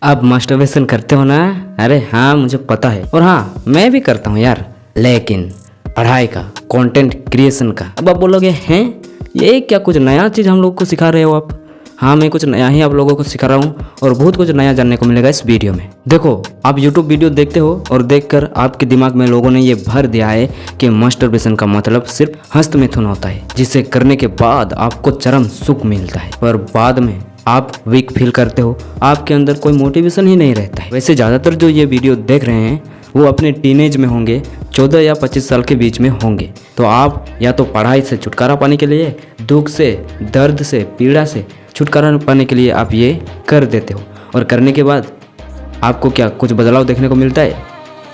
आप मास्टरबेशन करते हो ना? अरे हाँ, मुझे पता है। और हाँ, मैं भी करता हूँ यार, लेकिन पढ़ाई का, कंटेंट क्रिएशन का। अब आप बोलोगे हैं ये क्या कुछ नया चीज़ हम लोग को सिखा रहे हो आप? हाँ, मैं कुछ नया ही आप लोगों को सिखा रहा हूँ और बहुत कुछ नया जानने को मिलेगा इस वीडियो में। देखो, आप यूट्यूब वीडियो देखते हो और देखकर आपके दिमाग में लोगों ने ये भर दिया है कि मास्टरबेशन का मतलब सिर्फ हस्तमैथुन होता है, जिसे करने के बाद आपको चरम सुख मिलता है, पर बाद में आप वीक फील करते हो, आपके अंदर कोई मोटिवेशन ही नहीं रहता है। वैसे ज़्यादातर जो ये वीडियो देख रहे हैं वो अपने टीनेज में होंगे, 14 या 25 साल के बीच में होंगे। तो आप या तो पढ़ाई से छुटकारा पाने के लिए, दुख से, दर्द से, पीड़ा से छुटकारा पाने के लिए आप ये कर देते हो, और करने के बाद आपको क्या कुछ बदलाव देखने को मिलता है?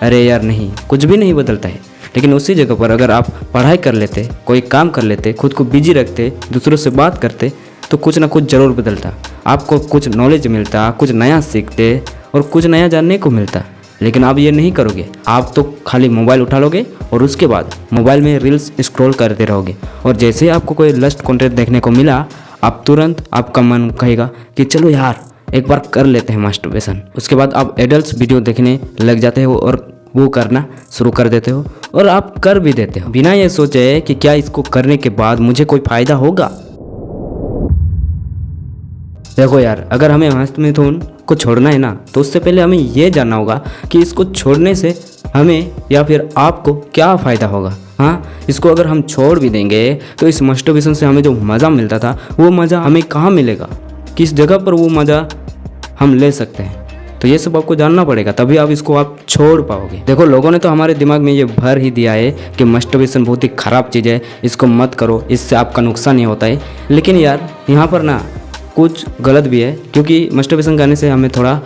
अरे यार नहीं, कुछ भी नहीं बदलता है। लेकिन उसी जगह पर अगर आप पढ़ाई कर लेते, कोई काम कर लेते, खुद को बिजी रखते, दूसरों से बात करते, तो कुछ ना कुछ ज़रूर बदलता। आपको कुछ नॉलेज मिलता, कुछ नया सीखते और कुछ नया जानने को मिलता। लेकिन आप ये नहीं करोगे, आप तो खाली मोबाइल उठा लोगे और उसके बाद मोबाइल में रील्स स्क्रॉल करते रहोगे। और जैसे ही आपको कोई लस्ट कंटेंट देखने को मिला, आप तुरंत आपका मन कहेगा कि चलो यार एक बार कर लेते हैं मास्टरबेशन। उसके बाद आप एडल्ट्स वीडियो देखने लग जाते हो और वो करना शुरू कर देते हो, और आप कर भी देते हो बिना ये सोचे कि क्या इसको करने के बाद मुझे कोई फ़ायदा होगा। देखो यार, अगर हमें हस्तमैथुन को छोड़ना है ना, तो उससे पहले हमें ये जानना होगा कि इसको छोड़ने से हमें या फिर आपको क्या फ़ायदा होगा। हाँ, इसको अगर हम छोड़ भी देंगे तो इस मास्टरबेशन से हमें जो मज़ा मिलता था, वो मज़ा हमें कहाँ मिलेगा, किस जगह पर वो मज़ा हम ले सकते हैं। तो ये सब आपको जानना पड़ेगा, तभी आप इसको छोड़ पाओगे। देखो, लोगों ने तो हमारे दिमाग में ये भर ही दिया है कि मास्टरबेशन बहुत ही ख़राब चीज़ है, इसको मत करो, इससे आपका नुकसान ही होता है। लेकिन यार यहाँ पर ना कुछ गलत भी है, क्योंकि मास्टरबेशन करने से हमें थोड़ा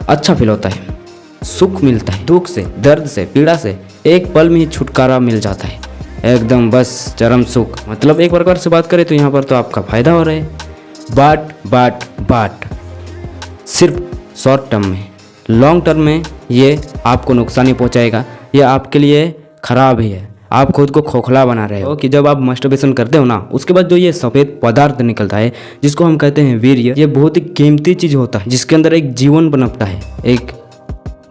अच्छा फील होता है, सुख मिलता है, दुख से, दर्द से, पीड़ा से एक पल में ही छुटकारा मिल जाता है, एकदम बस चरम सुख। मतलब एक प्रकार से बात करें तो यहाँ पर तो आपका फ़ायदा हो रहा है, बट सिर्फ शॉर्ट टर्म में। लॉन्ग टर्म में ये आपको नुकसान ही पहुँचाएगा, ये आपके लिए ख़राब ही है। आप खुद को खोखला बना रहे हो कि जब आप मास्टरबेशन करते हो ना, उसके बाद जो ये सफ़ेद पदार्थ निकलता है जिसको हम कहते हैं वीर्य, ये बहुत ही कीमती चीज़ होता है, जिसके अंदर एक जीवन पनपता है, एक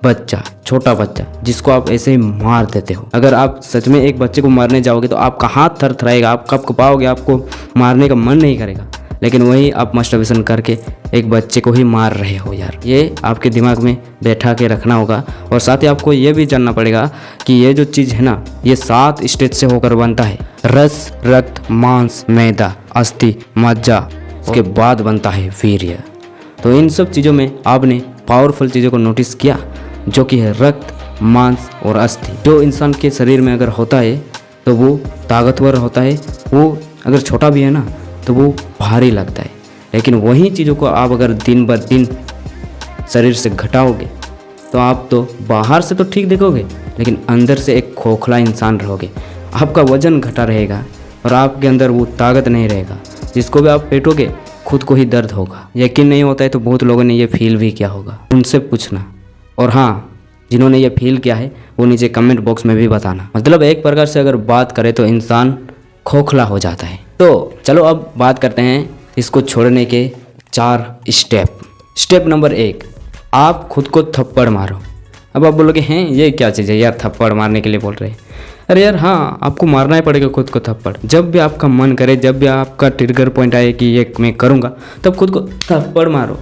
बच्चा, छोटा बच्चा, जिसको आप ऐसे ही मार देते हो। अगर आप सच में एक बच्चे को मारने जाओगे तो आपका हाथ थरथराएगा, आप कब कपाओगे, आपको मारने का मन नहीं करेगा। लेकिन वही आप मास्टरबेशन करके एक बच्चे को ही मार रहे हो यार। ये आपके दिमाग में बैठा के रखना होगा। और साथ ही आपको ये भी जानना पड़ेगा कि ये जो चीज़ है ना, ये 7 स्टेज से होकर बनता है। रस, रक्त, मांस, मैदा, अस्थि, मज्जा, उसके बाद बनता है वीर्य। तो इन सब चीज़ों में आपने पावरफुल चीज़ों को नोटिस किया, जो कि है रक्त, मांस और अस्थि। जो इंसान के शरीर में अगर होता है तो वो ताकतवर होता है, वो अगर छोटा भी है ना तो वो भारी लगता है। लेकिन वही चीज़ों को आप अगर दिन ब दिन शरीर से घटाओगे तो आप तो बाहर से तो ठीक दिखोगे, लेकिन अंदर से एक खोखला इंसान रहोगे। आपका वजन घटा रहेगा और आपके अंदर वो ताकत नहीं रहेगा। जिसको भी आप पेटोगे खुद को ही दर्द होगा। यकीन नहीं होता है तो बहुत लोगों ने ये फील भी किया होगा, उनसे पूछना। और हाँ, जिन्होंने ये फील किया है वो नीचे कमेंट बॉक्स में भी बताना। मतलब एक प्रकार से अगर बात करें तो इंसान खोखला हो जाता है। तो चलो अब बात करते हैं इसको छोड़ने के 4 स्टेप। स्टेप नंबर 1, आप खुद को थप्पड़ मारो। अब आप बोलोगे हैं ये क्या चीज़ है यार, थप्पड़ मारने के लिए बोल रहे हैं? अरे यार हाँ, आपको मारना ही पड़ेगा खुद को थप्पड़। जब भी आपका मन करे, जब भी आपका ट्रिगर पॉइंट आए कि ये मैं करूँगा, तब खुद को थप्पड़ मारो,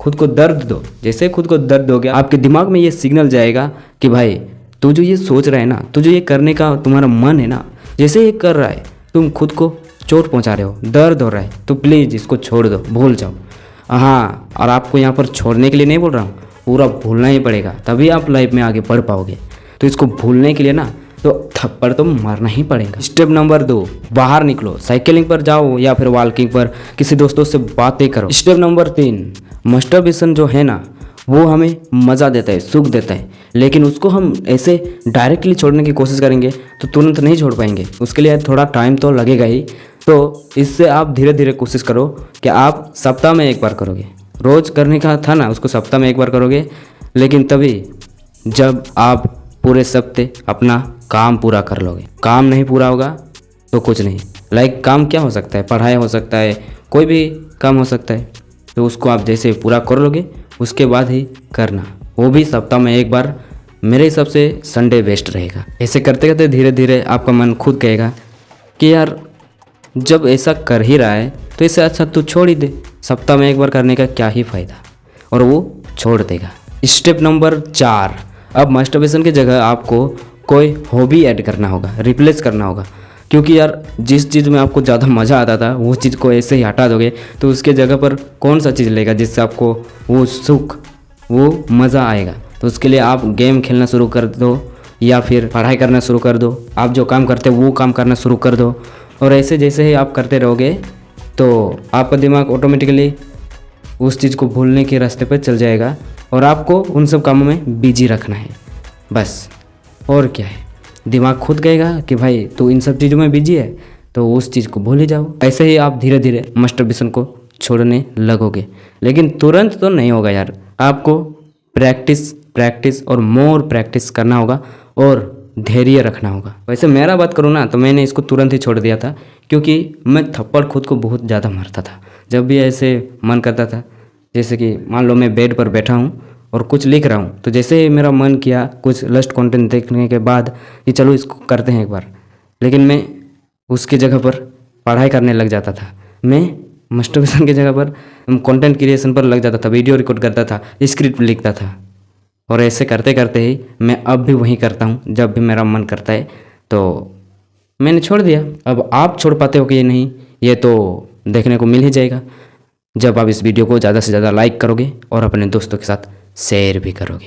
खुद को दर्द दो। जैसे खुद को दर्द हो गया, आपके दिमाग में ये सिग्नल जाएगा कि भाई तू जो ये सोच रहा है ना, तू जो ये करने का तुम्हारा मन है ना, जैसे ये कर रहा है, तुम खुद को चोट पहुंचा रहे हो, दर्द हो रहा है, तो प्लीज़ इसको छोड़ दो, भूल जाओ। हाँ, और आपको यहाँ पर छोड़ने के लिए नहीं बोल रहा हूँ, पूरा भूलना ही पड़ेगा, तभी आप लाइफ में आगे बढ़ पाओगे। तो इसको भूलने के लिए ना तो थप्पड़ तो मारना ही पड़ेगा। स्टेप नंबर 2, बाहर निकलो, साइकिलिंग पर जाओ या फिर वॉकिंग पर, किसी दोस्तों से बातें करो। स्टेप नंबर 3, मास्टरबेशन जो है ना वो हमें मज़ा देता है, सुख देता है, लेकिन उसको हम ऐसे डायरेक्टली छोड़ने की कोशिश करेंगे तो तुरंत नहीं छोड़ पाएंगे, उसके लिए थोड़ा टाइम तो लगेगा ही। तो इससे आप धीरे धीरे कोशिश करो कि आप सप्ताह में 1 बार करोगे। रोज़ करने का था ना, उसको सप्ताह में 1 बार करोगे, लेकिन तभी जब आप पूरे सप्ते अपना काम पूरा कर लोगे। काम नहीं पूरा होगा तो कुछ नहीं। लाइक काम क्या हो सकता है, पढ़ाई हो सकता है, कोई भी काम हो सकता है। तो उसको आप जैसे पूरा कर लोगे, उसके बाद ही करना, वो भी सप्ताह में एक बार। मेरे हिसाब से संडे बेस्ट रहेगा। ऐसे करते करते धीरे धीरे आपका मन खुद कहेगा कि यार जब ऐसा कर ही रहा है तो इससे अच्छा तू छोड़ ही दे, सप्ताह में एक बार करने का क्या ही फ़ायदा, और वो छोड़ देगा। स्टेप नंबर 4, अब मास्टरबेशन की जगह आपको कोई हॉबी ऐड करना होगा, रिप्लेस करना होगा। क्योंकि यार जिस चीज़ में आपको ज़्यादा मज़ा आता था वो चीज़ को ऐसे ही हटा दोगे तो उसके जगह पर कौन सा चीज़ लेगा जिससे आपको वो सुख, वो मज़ा आएगा। तो उसके लिए आप गेम खेलना शुरू कर दो या फिर पढ़ाई करना शुरू कर दो। आप जो काम करते हो वो काम करना शुरू कर दो, और ऐसे जैसे ही आप करते रहोगे तो आपका दिमाग ऑटोमेटिकली उस चीज़ को भूलने के रास्ते पर चल जाएगा, और आपको उन सब कामों में बिजी रखना है बस। और क्या है, दिमाग खुद कहेगा कि भाई तू इन सब चीज़ों में बिजी है तो उस चीज़ को भूल ही जाओ। ऐसे ही आप धीरे धीरे मास्टरबेशन को छोड़ने लगोगे, लेकिन तुरंत तो नहीं होगा यार। आपको प्रैक्टिस प्रैक्टिस और मोर प्रैक्टिस करना होगा और धैर्य रखना होगा। वैसे मेरा बात करूँ ना तो मैंने इसको तुरंत ही छोड़ दिया था, क्योंकि मैं थप्पड़ खुद को बहुत ज़्यादा मारता था। जब भी ऐसे मन करता था, जैसे कि मान लो मैं बेड पर बैठा हूँ और कुछ लिख रहा हूँ, तो जैसे ही मेरा मन किया कुछ लस्ट कंटेंट देखने के बाद कि चलो इसको करते हैं एक बार, लेकिन मैं उसकी जगह पर पढ़ाई करने लग जाता था। मैं मास्टरबेशन की जगह पर कंटेंट क्रिएशन पर लग जाता था, वीडियो रिकॉर्ड करता था, स्क्रिप्ट लिखता था। और ऐसे करते करते ही मैं अब भी वही करता हूँ, जब भी मेरा मन करता है तो मैंने छोड़ दिया। अब आप छोड़ पाते हो कि ये नहीं, ये तो देखने को मिल ही जाएगा जब आप इस वीडियो को ज़्यादा से ज़्यादा लाइक करोगे और अपने दोस्तों के साथ शेयर भी करोगे।